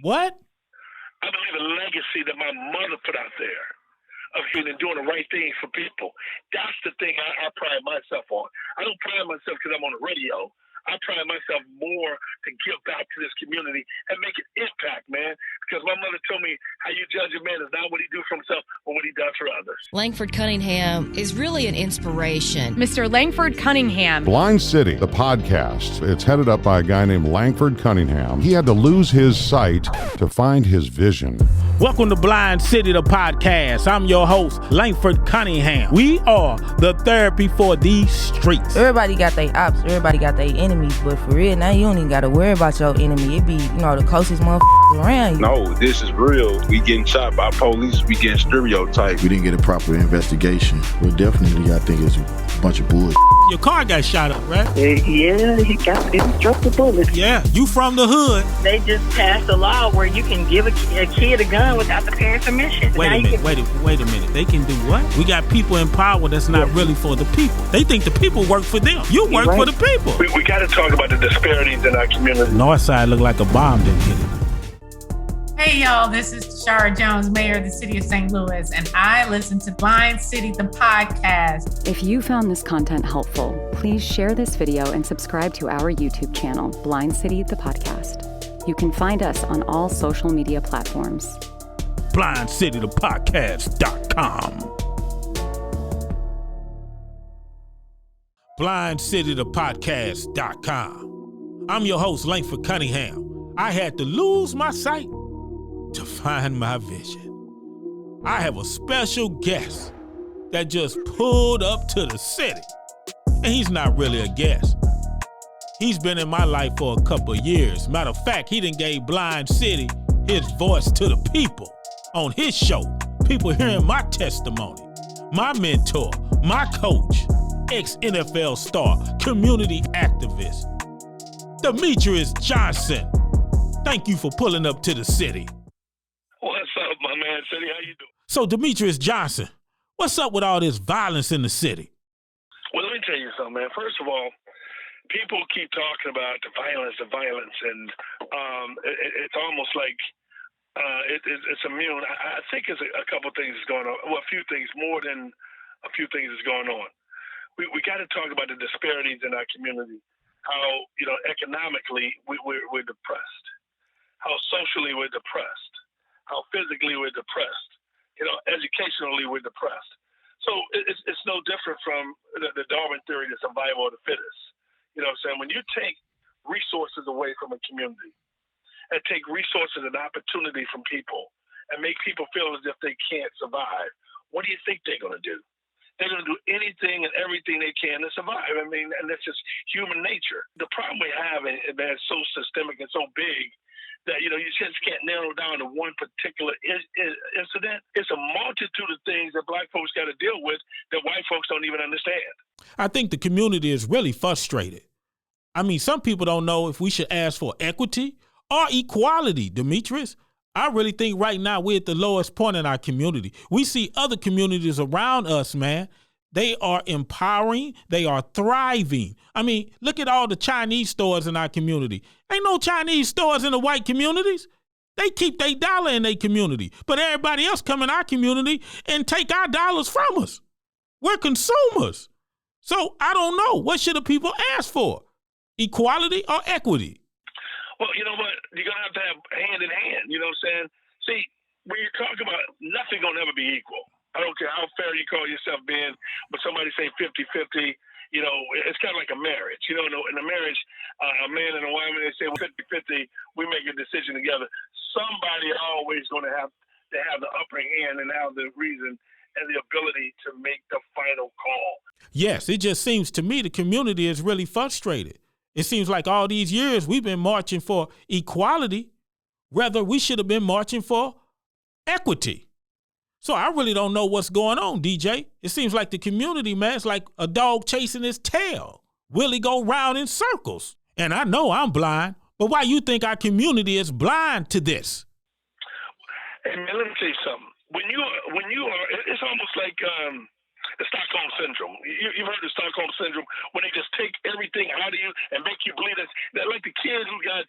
What? I believe the legacy that my mother put out there of doing the right thing for people. That's the thing I pride myself on. I don't pride myself because I'm on the radio. I pride myself more to give back to this community and make an impact, man. Because my mother told me how you judge a man is not what he do for himself, but what he does for others. Langford Cunningham is really an inspiration. Mr. Langford Cunningham. Blind City, the podcast. It's headed up by a guy named Langford Cunningham. He had to lose his sight to find his vision. Welcome to Blind City, the podcast. I'm your host, Langford Cunningham. We are the therapy for these streets. Everybody got their ops, everybody got their enemies, but for real, now you don't even got to worry about your enemy. It be, the closest motherfuckers around you. No, this is real. We getting shot by police. We getting stereotyped. We didn't get a proper investigation. Well, definitely, I think it's a bunch of bullshit. Your car got shot up, right? Yeah, he struck the bullet. Yeah, you from the hood. They just passed a law where you can give a kid a gun without the parents' permission. Wait a minute. They can do what? We got people in power that's not really for the people. They think the people work for them. You work for the people. We got to talk about the disparities in our community. Northside looked like a bomb didn't hit it. Hey y'all, this is Tashara Jones, Mayor of the City of St. Louis, and I listen to Blind City, the podcast. If you found this content helpful, please share this video and subscribe to our YouTube channel, Blind City, the podcast. You can find us on all social media platforms. BlindCityThePodcast.com. BlindCityThePodcast.com. I'm your host, Langford Cunningham. I had to lose my sight to find my vision. I have a special guest that just pulled up to the city. And he's not really a guest. He's been in my life for a couple of years. Matter of fact, he done gave Blind City his voice to the people on his show. People hearing my testimony. My mentor, my coach, ex-NFL star, community activist, Demetrious Johnson. Thank you for pulling up to the city. What's up, my man? City, how you doing? So, Demetrious Johnson, what's up with all this violence in the city? Well, let me tell you something, man. First of all, people keep talking about the violence, and it's almost like it's immune. I think it's a couple things is going on. Well, a few things, more than a few things is going on. We got to talk about the disparities in our community. How, economically we're depressed. How socially we're depressed. How physically we're depressed. Educationally we're depressed. So it's no different from the Darwin theory, the survival of the fittest. You know what I'm saying? When you take resources away from a community and take resources and opportunity from people and make people feel as if they can't survive, what do you think they're going to do? They're going to do anything and everything they can to survive. I mean, and that's just human nature. The problem we have, and it's so systemic and so big, that, you just can't narrow down to one particular incident. It's a multitude of things that black folks got to deal with that white folks don't even understand. I think the community is really frustrated. I mean, some people don't know if we should ask for equity or equality, Demetrious. I really think right now we're at the lowest point in our community. We see other communities around us, man. They are empowering. They are thriving. I mean, look at all the Chinese stores in our community. Ain't no Chinese stores in the white communities. They keep their dollar in their community. But everybody else come in our community and take our dollars from us. We're consumers. So I don't know. What should the people ask for? Equality or equity? Well, you know what? You're going to have hand in hand. You know what I'm saying? See, when you talk about nothing going to ever be equal. I don't care how fair you call yourself being, but somebody say 50-50, it's kind of like a marriage. In a marriage, a man and a woman, they say 50-50, we make a decision together. Somebody always going to have the upper hand and have the reason and the ability to make the final call. Yes, it just seems to me the community is really frustrated. It seems like all these years we've been marching for equality. Rather, we should have been marching for equity. So I really don't know what's going on, DJ. It seems like the community, man, it's like a dog chasing his tail. Will he go round in circles? And I know I'm blind, but why you think our community is blind to this? Hey, man, let me tell you something. When you are, it's almost like The Stockholm Syndrome. You've heard of Stockholm Syndrome, when they just take everything out of you and make you believe that like the kid who got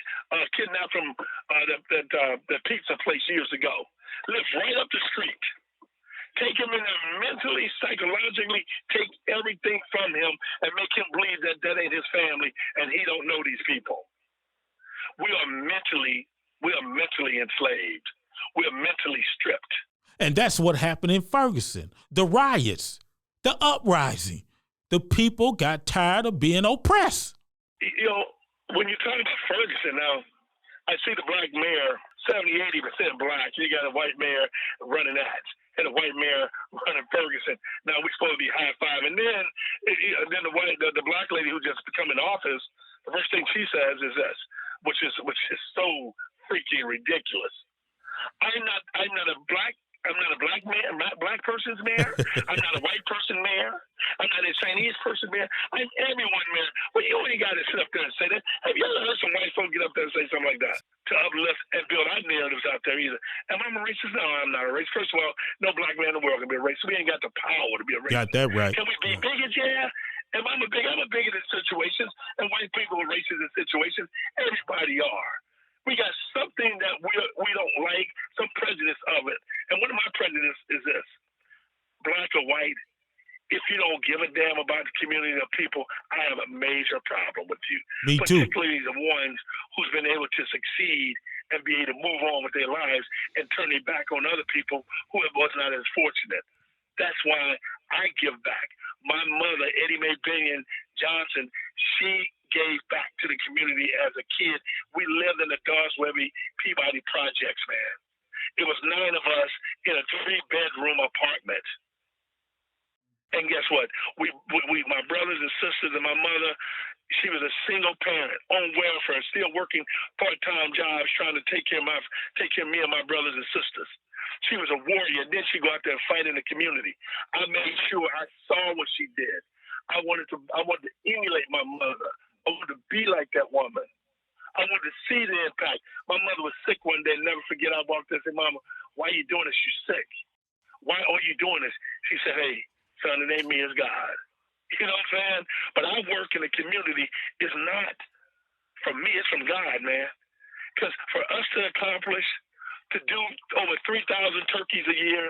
kidnapped from that pizza place years ago. Lives right up the street. Take him in there mentally, psychologically, take everything from him and make him believe that that ain't his family and he don't know these people. We are mentally enslaved. We are mentally stripped. And that's what happened in Ferguson. The riots, the uprising. The people got tired of being oppressed. You know, when you're talking about Ferguson now, I see the black mayor, 70-80% black. You got a white mayor running that, and a white mayor running Ferguson. Now we're supposed to be high five, and then the black lady who just come in office, the first thing she says is this, which is so freaking ridiculous. I'm not a black mayor, I'm not a black person's mayor. I'm not a white person mayor. I'm not a Chinese person mayor. I'm everyone mayor. Well, you ain't got to sit up there and say that. Have you ever heard some white folk get up there and say something like that to uplift and build our narratives out there either? Am I a racist? No, I'm not a racist. First of all, no black man in the world can be a racist. We ain't got the power to be a racist. Got that right. Can we be bigots? Yeah. I'm a bigot in situations, and white people are racist in situations. Everybody are. We got something that we don't like, some prejudice of it. And one of my prejudice is this: black or white, if you don't give a damn about the community of people, I have a major problem with you. Me too. Particularly the ones who's been able to succeed and be able to move on with their lives and turn their back on other people who was not as fortunate. That's why I give back. My mother, Eddie Mae Binion Johnson, she gave back to the community as a kid. We lived in the Dawes Webby Peabody projects, man. It was 9 of us in a 3-bedroom apartment. And guess what? We my brothers and sisters and my mother, she was a single parent on welfare, still working part-time jobs, trying to take care of me and my brothers and sisters. She was a warrior. Then she go out there and fight in the community. I made sure I saw what she did. I wanted to emulate my mother. I wanted to be like that woman. I wanted to see the impact. My mother was sick one day. Never forget. I walked in and said, "Mama, why are you doing this? You're sick. Why are you doing this?" She said, "Hey, son, it ain't me, it's God." You know what I'm saying? But our work in the community is not from me. It's from God, man. Because for us to accomplish, to do over 3,000 turkeys a year,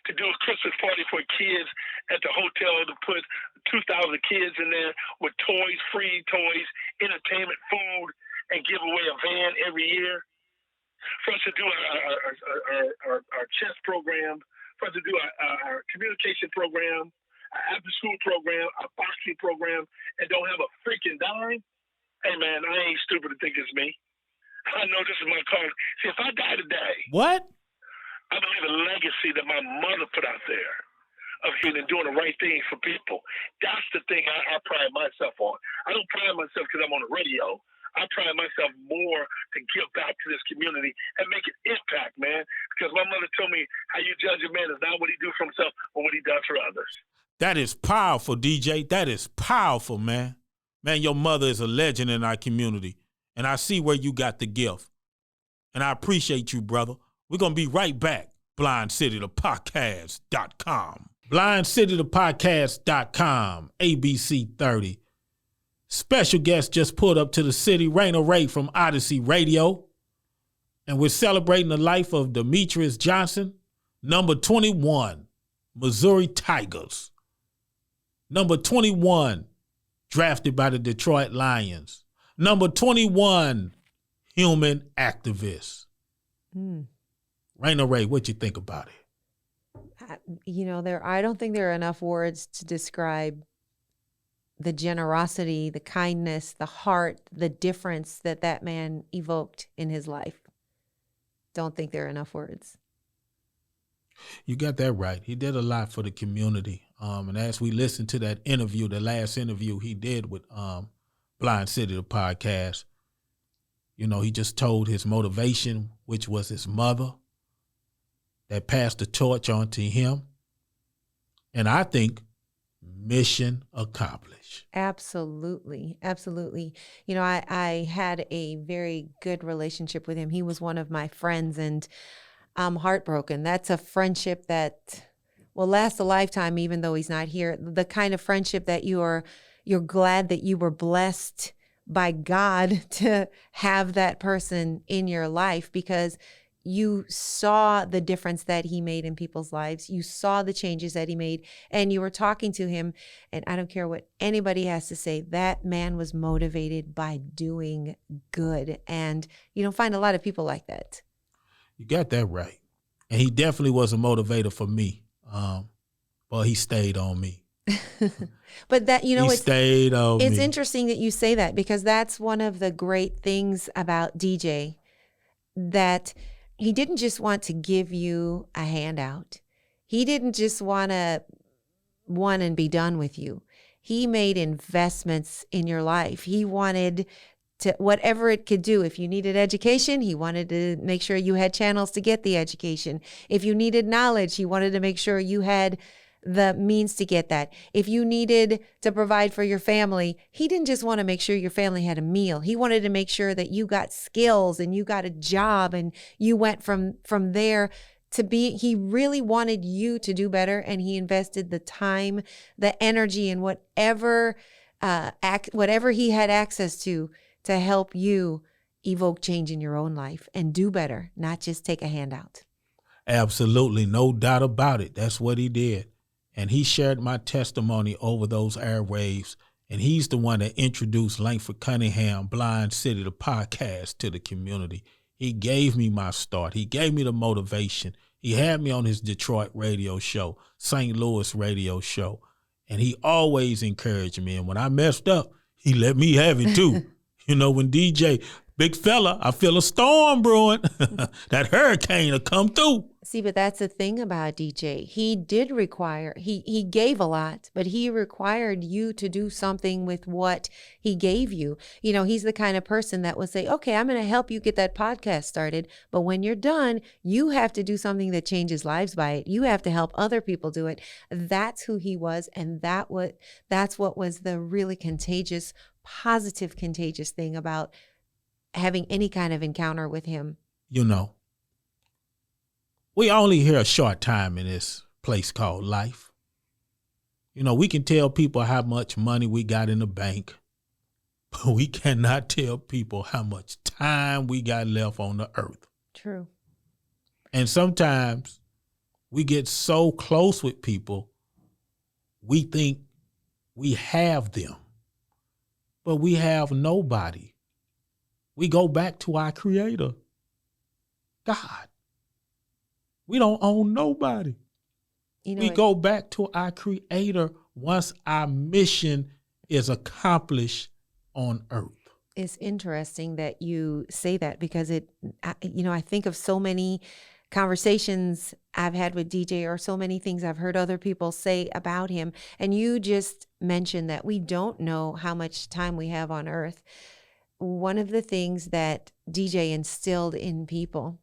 to do a Christmas party for kids at the hotel, to put 2,000 kids in there with toys, free toys, entertainment, food, and give away a van every year. For us to do our chess program, for us to do our communication program, our after-school program, our boxing program, and don't have a freaking dime. Hey, man, I ain't stupid to think it's me. I know this is my call. See, if I die today, what? I believe a legacy that my mother put out there of doing the right thing for people. That's the thing I pride myself on. I don't pride myself because I'm on the radio. I pride myself more to give back to this community and make an impact, man. Because my mother told me how you judge a man is not what he do for himself, but what he does for others. That is powerful, DJ. That is powerful, man. Man, your mother is a legend in our community. And I see where you got the gift. And I appreciate you, brother. We're going to be right back. BlindCityThePodcast.com. BlindCityThePodcast.com. ABC 30. Special guest just pulled up to the city, Raina Ray from Odyssey Radio. And we're celebrating the life of Demetrious Johnson, number 21, Missouri Tigers. Number 21, drafted by the Detroit Lions. Number 21, human activist. Raina Ray, what you think about it? I don't think there are enough words to describe the generosity, the kindness, the heart, the difference that man evoked in his life. Don't think there are enough words. You got that right. He did a lot for the community. And as we listened to that interview, the last interview he did with Blind City, the podcast, he just told his motivation, which was his mother, that passed the torch on to him. And I think mission accomplished. Absolutely. Absolutely. I had a very good relationship with him. He was one of my friends, and I'm heartbroken. That's a friendship that will last a lifetime, even though he's not here. The kind of friendship that you're glad that you were blessed by God to have that person in your life, because you saw the difference that he made in people's lives. You saw the changes that he made, and you were talking to him. And I don't care what anybody has to say, that man was motivated by doing good. And you don't find a lot of people like that. You got that right. And he definitely was a motivator for me. But he stayed on me. But that, it's me. interesting that you say that, because that's one of the great things about DJ, that he didn't just want to give you a handout. He didn't just want to one and be done with you. He made investments in your life. He wanted to, whatever it could do. If you needed education, he wanted to make sure you had channels to get the education. If you needed knowledge, he wanted to make sure you had the means to get that. If you needed to provide for your family, he didn't just want to make sure your family had a meal. He wanted to make sure that you got skills and you got a job and you went from there to be, he really wanted you to do better, and he invested the time, the energy, and whatever he had access to help you evoke change in your own life and do better, not just take a handout. Absolutely, no doubt about it. That's what he did. And he shared my testimony over those airwaves. And he's the one that introduced Langford Cunningham, Blind City, the podcast, to the community. He gave me my start. He gave me the motivation. He had me on his Detroit radio show, St. Louis radio show. And he always encouraged me. And when I messed up, he let me have it too. When DJ, big fella, I feel a storm brewing. That hurricane will come through. See, but that's the thing about DJ. He did require, he gave a lot, but he required you to do something with what he gave you. He's the kind of person that would say, okay, I'm going to help you get that podcast started. But when you're done, you have to do something that changes lives by it. You have to help other people do it. That's who he was. And that's what was the really contagious, positive, contagious thing about having any kind of encounter with him. We only here a short time in this place called life. We can tell people how much money we got in the bank, but we cannot tell people how much time we got left on the earth. True. And sometimes we get so close with people, we think we have them, but we have nobody. We go back to our Creator, God. We don't own nobody. We go back to our Creator once our mission is accomplished on earth. It's interesting that you say that, because I think of so many conversations I've had with DJ, or so many things I've heard other people say about him. And you just mentioned that we don't know how much time we have on earth. One of the things that DJ instilled in people,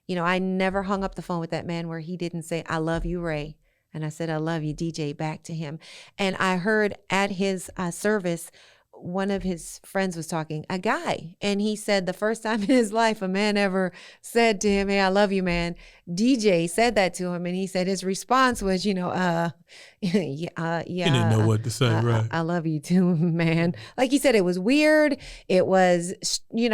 I never hung up the phone with that man where he didn't say, I love you, Ray. And I said, I love you, DJ, back to him. And I heard at his service, one of his friends was talking, a guy, and he said the first time in his life a man ever said to him, hey, I love you, man. DJ said that to him, and he said his response was, yeah. He didn't know what to say, right? I love you too, man. Like he said, it was weird. It was,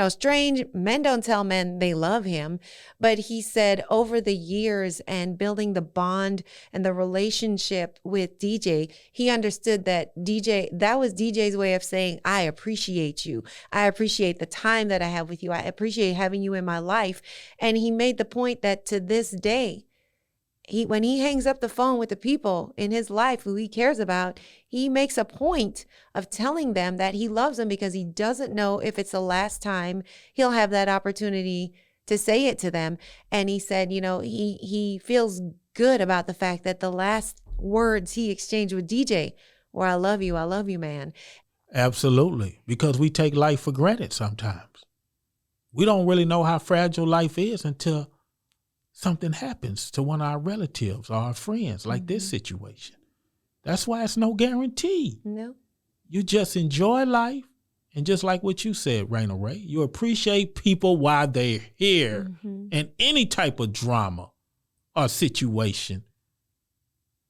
strange. Men don't tell men they love him. But he said over the years and building the bond and the relationship with DJ, he understood that that was DJ's way of saying, I appreciate you. I appreciate the time that I have with you. I appreciate having you in my life. And he made the point that to this day, when he hangs up the phone with the people in his life who he cares about, he makes a point of telling them that he loves them, because he doesn't know if it's the last time he'll have that opportunity to say it to them. And he said, he feels good about the fact that the last words he exchanged with DJ were, I love you, man. Absolutely. Because we take life for granted sometimes. We don't really know how fragile life is until something happens to one of our relatives or our friends, like this situation. That's why it's no guarantee. No. You just enjoy life. And just like what you said, Raina Ray, you appreciate people while they're here. And any type of drama or situation,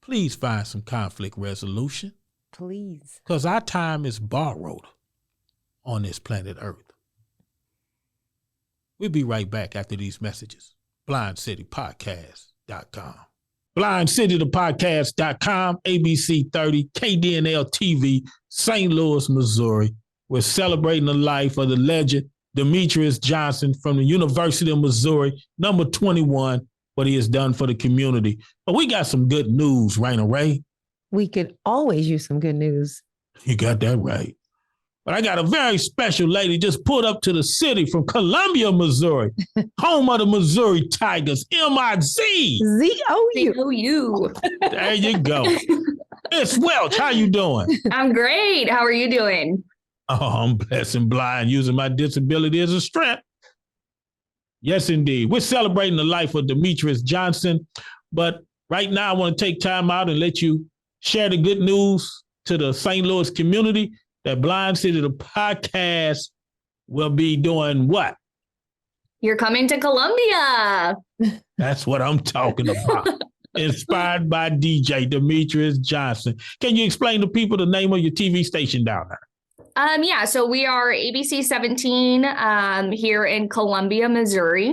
please find some conflict resolution. Please. Because our time is borrowed on this planet Earth. We'll be right back after these messages. BlindCityPodcast.com. BlindCityThePodcast.com, ABC 30, KDNL TV, St. Louis, Missouri. We're celebrating the life of the legend, Demetrious Johnson from the University of Missouri, number 21, what he has done for the community. But we got some good news, Raina Ray. We could always use some good news. You got that right. But I got a very special lady just pulled up to the city from Columbia, Missouri, home of the Missouri Tigers, MIZ. Z-O-U. There you go. Miss Welch, how you doing? I'm great. How are you doing? Oh, I'm blessed and blind, using my disability as a strength. Yes, indeed. We're celebrating the life of Demetrious Johnson. But right now, I want to take time out and let you share the good news to the St. Louis community that Blind City, the podcast, will be doing what? You're coming to Columbia. That's what I'm talking about. Inspired by DJ Demetrious Johnson. Can you explain to people the name of your TV station down there? Yeah, so we are ABC 17 here in Columbia, Missouri.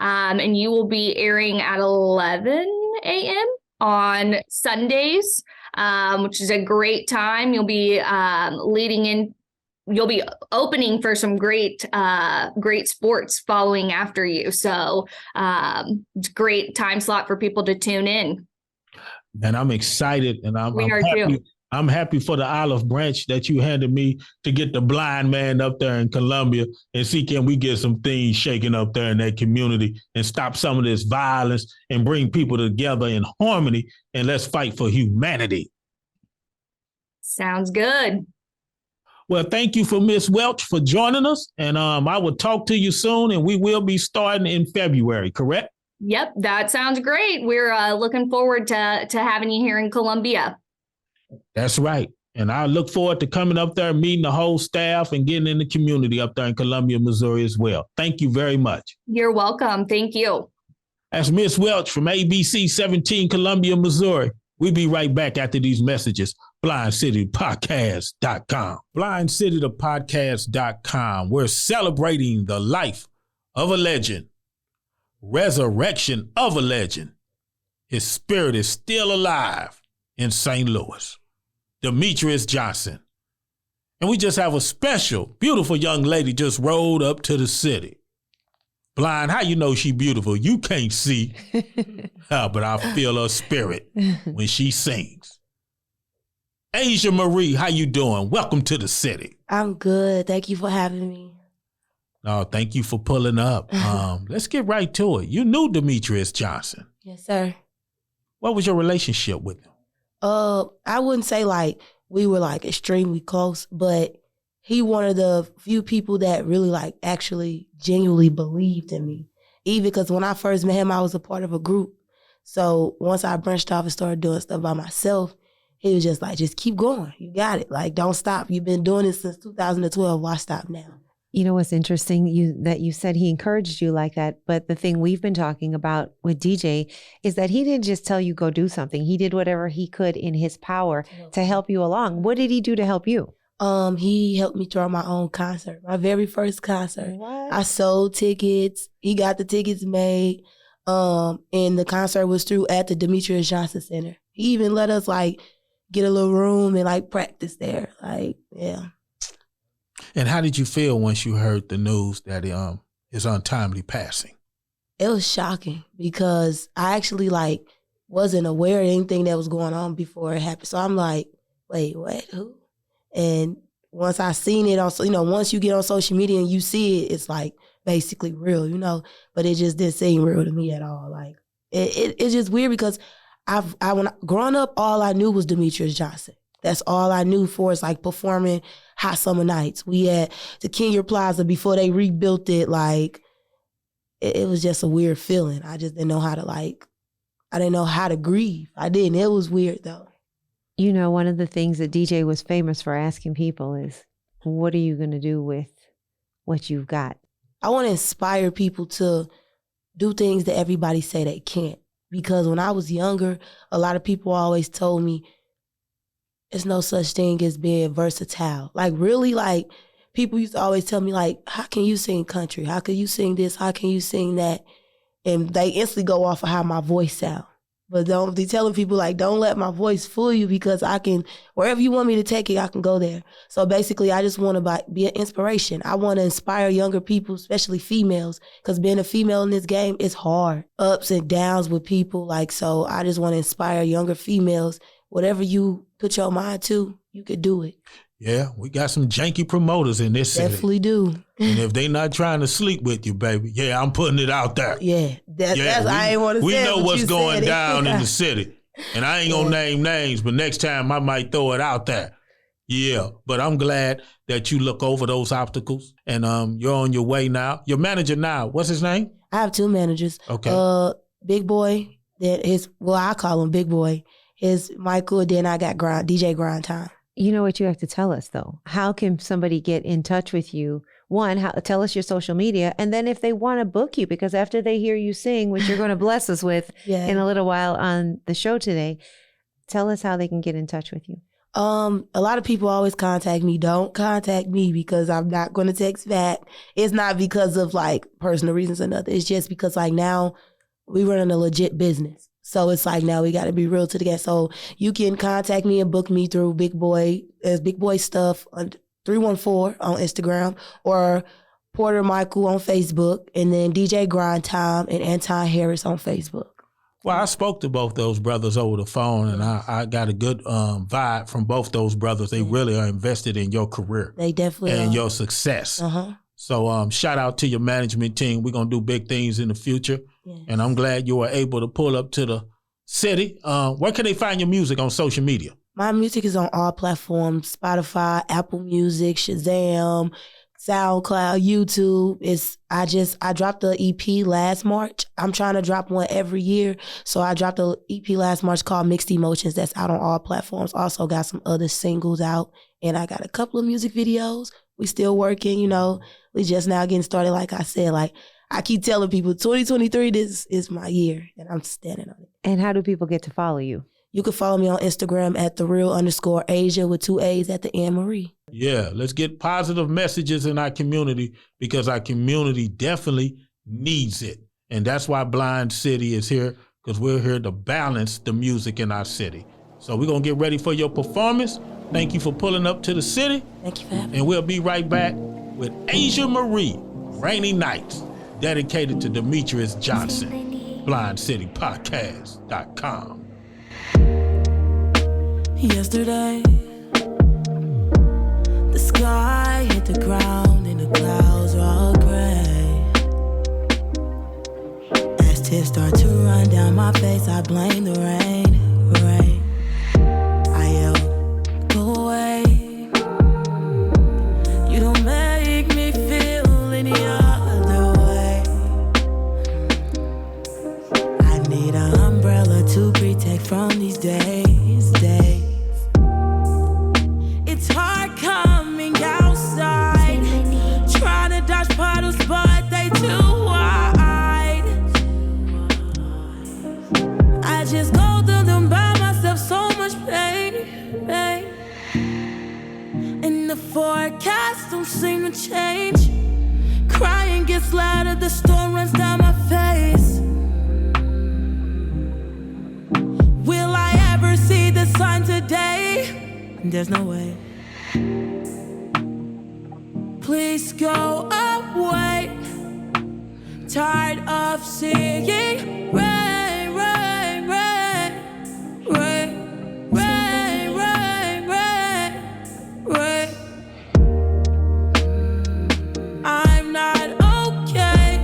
And you will be airing at 11 a.m. on Sundays, which is a great time. You'll be you'll be opening for some great sports following after you. So it's a great time slot for people to tune in. And I'm excited, and I'm happy. Too. I'm happy for the olive branch that you handed me to get the blind man up there in Columbia and see can we get some things shaken up there in that community and stop some of this violence and bring people together in harmony, and let's fight for humanity. Sounds good. Well, thank you for Miss Welch for joining us, and I will talk to you soon, and we will be starting in February, correct? Yep, that sounds great. We're looking forward to having you here in Columbia. That's right. And I look forward to coming up there, meeting the whole staff and getting in the community up there in Columbia, Missouri as well. Thank you very much. You're welcome. Thank you. That's Miss Welch from ABC 17, Columbia, Missouri. We'll be right back after these messages. BlindCityPodcast.com. BlindCityThePodcast.com. We're celebrating the life of a legend, resurrection of a legend. His spirit is still alive in St. Louis. Demetrious Johnson. And we just have a special, beautiful young lady just rolled up to the city. Blind, how you know she beautiful? You can't see, but I feel her spirit when she sings. Asiaa Marie, how you doing? Welcome to the city. I'm good. Thank you for having me. No, thank you for pulling up. Let's get right to it. You knew Demetrious Johnson. Yes, sir. What was your relationship with him? I wouldn't say like we were like extremely close, but he one of the few people that really like actually genuinely believed in me. Even because when I first met him, I was a part of a group. So once I branched off and started doing stuff by myself, he was just like, just keep going. You got it. Like, don't stop. You've been doing this since 2012. Why stop now? You know what's interesting? That you said he encouraged you like that. But the thing we've been talking about with DJ is that he didn't just tell you go do something. He did whatever he could in his power to help you along. What did he do to help you? He helped me throw my own concert, my very first concert. What? I sold tickets. He got the tickets made. And the concert was through at the Demetrious Johnson Center. He even let us like get a little room and like practice there. Like, yeah. And how did you feel once you heard the news that his untimely passing? It was shocking because I actually like wasn't aware of anything that was going on before it happened. So I'm like, wait, what? Who? And once I seen it on, once you get on social media and you see it, it's like basically real, But it just didn't seem real to me at all. Like it's just weird because when growing up, all I knew was Demetrious Johnson. That's all I knew for is like performing Hot Summer Nights. We had the Kenya Plaza before they rebuilt it. Like it was just a weird feeling. I just didn't know how to I didn't know how to grieve. I didn't. It was weird though. One of the things that DJ was famous for asking people is, what are you going to do with what you've got? I want to inspire people to do things that everybody say they can't. because when I was younger, a lot of people always told me there's no such thing as being versatile. Like really, like people used to always tell me like, how can you sing country? How can you sing this? How can you sing that? And they instantly go off of how my voice sound. But don't be telling people like, don't let my voice fool you because I can, wherever you want me to take it, I can go there. So basically, I just want to be an inspiration. I want to inspire younger people, especially females, because being a female in this game is hard. Ups and downs with people. Like, so I just want to inspire younger females. Whatever you put your mind to, you could do it. Yeah, we got some janky promoters in this city. Definitely do. And if they not trying to sleep with you, baby, yeah, I'm putting it out there. Yeah, I ain't want to say we it, know but what's you going said it. down in the city. And I ain't going to name names, but next time I might throw it out there. Yeah, but I'm glad that you look over those obstacles and you're on your way now. Your manager now, what's his name? I have 2 managers. Okay. Big Boy, I call him Big Boy. His Michael, then I got DJ Grind Time. You know what you have to tell us, though? How can somebody get in touch with you? One, tell us your social media. And then if they want to book you, because after they hear you sing, which you're going to bless us with in a little while on the show today, tell us how they can get in touch with you. A lot of people always contact me. Don't contact me because I'm not going to text back. It's not because of like personal reasons or nothing. It's just because like now we running a legit business. So it's like now we got to be real to the guest. So you can contact me and book me through Big Boy Stuff on 314 on Instagram or Porter Michael on Facebook, and then DJ Grind Time and Anton Harris on Facebook. Well, I spoke to both those brothers over the phone, and I got a good vibe from both those brothers. They really are invested in your career. They definitely and are. your success. Uh-huh. So shout out to your management team. We're going to do big things in the future. Yes. And I'm glad you were able to pull up to the city. Where can they find your music on social media? My music is on all platforms: Spotify, Apple Music, Shazam, SoundCloud, YouTube. I dropped the EP last March. I'm trying to drop one every year. So I dropped the EP last March called Mixed Emotions. That's out on all platforms. Also got some other singles out. And I got a couple of music videos. We still working, we just now getting started. Like I said, like I keep telling people 2023, this is my year and I'm standing on it. And how do people get to follow you? You can follow me on Instagram at @thereal_Asiaa with 2 A's at the end, Marie. Yeah, let's get positive messages in our community because our community definitely needs it. And that's why Blind City is here, because we're here to balance the music in our city. So we're going to get ready for your performance. Thank you for pulling up to the city. Thank you for having me. And we'll be right back with Asiaa Marie, Rainy Nights, dedicated to Demetrious Johnson, blindcitypodcast.com. Yesterday, the sky hit the ground and the clouds were all gray. As tears start to run down my face, I blame the rain. I yell, go away. You don't make me feel any other way. I need an umbrella to protect from these days. It's hard coming outside, trying to dodge puddles, but they too wide. I just go through them by myself, so much pain. And the forecast don't seem to change. Crying gets louder, the storm runs down my face. Will I ever see the sun today? There's no way. Please go away. Tired of seeing rain, rain, rain, rain, rain, rain, rain, rain. I'm not okay.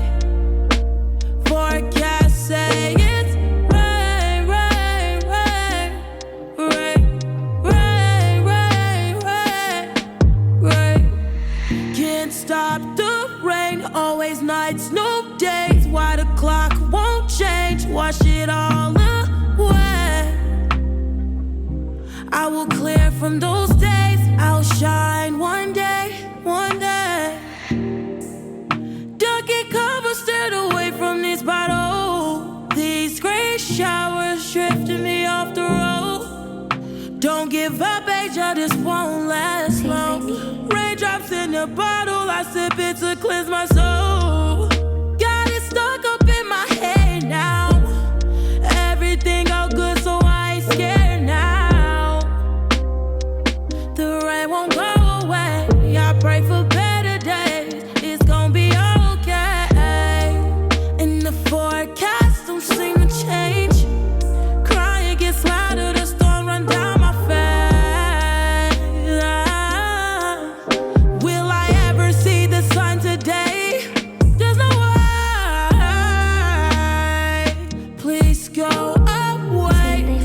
Forecast say it's rain, rain, rain, rain, rain, rain, rain, rain. Can't stop the rain. Always nights, no days. Why the clock won't change? Wash it all away. I will clear from those days. I'll shine one day, one day. Ducking cover, steered away from these bottles. These gray shadows. in a bottle, I sip it to cleanse my soul. Got it stuck up in my head now. Everything go good, so I ain't scared now. The rain won't go away. I pray for better days. It's gonna be okay. And the forecast don't seem to change. Crying gets louder, the storm run down my face. Will I ever see the sun today? There's no way. Please go away.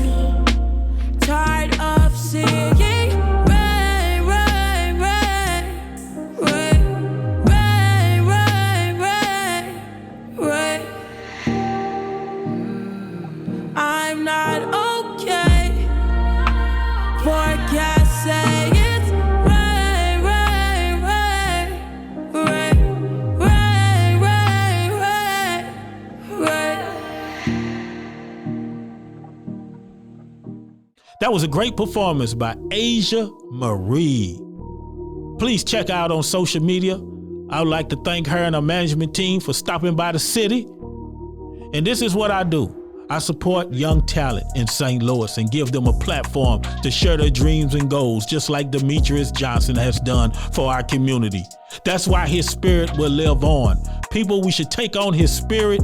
Tired of seeing rain, rain, rain, rain, rain, rain, rain, rain. I'm not okay. Forecast say it's rain, rain, rain, rain, rain, rain, rain, rain. That was a great performance by Asiaa Marie. Please check out on social media. I would like to thank her and her management team for stopping by the city. And this is what I do. I support young talent in St. Louis and give them a platform to share their dreams and goals, just like Demetrious Johnson has done for our community. That's why his spirit will live on. People, we should take on his spirit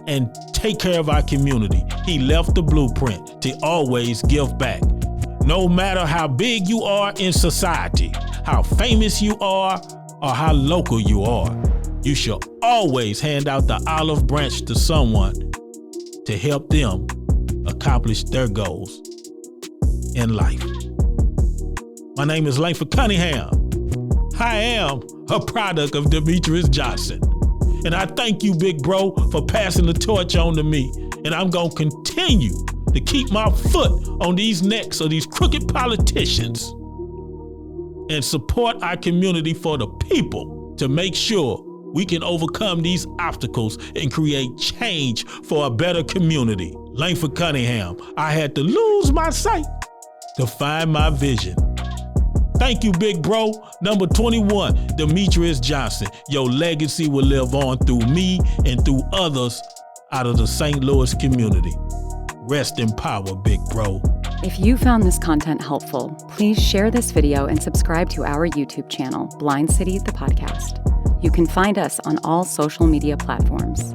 and take care of our community. He left the blueprint to always give back. No matter how big you are in society, how famous you are, or how local you are, you should always hand out the olive branch to someone to help them accomplish their goals in life. My name is Langford Cunningham. I am a product of Demetrious Johnson. And I thank you, big bro, for passing the torch on to me. And I'm gonna continue to keep my foot on these necks of these crooked politicians and support our community for the people to make sure we can overcome these obstacles and create change for a better community. Langford Cunningham, I had to lose my sight to find my vision. Thank you, big bro. Number 21, Demetrious Johnson. Your legacy will live on through me and through others out of the St. Louis community. Rest in power, big bro. If you found this content helpful, please share this video and subscribe to our YouTube channel, Blind City, the podcast. You can find us on all social media platforms.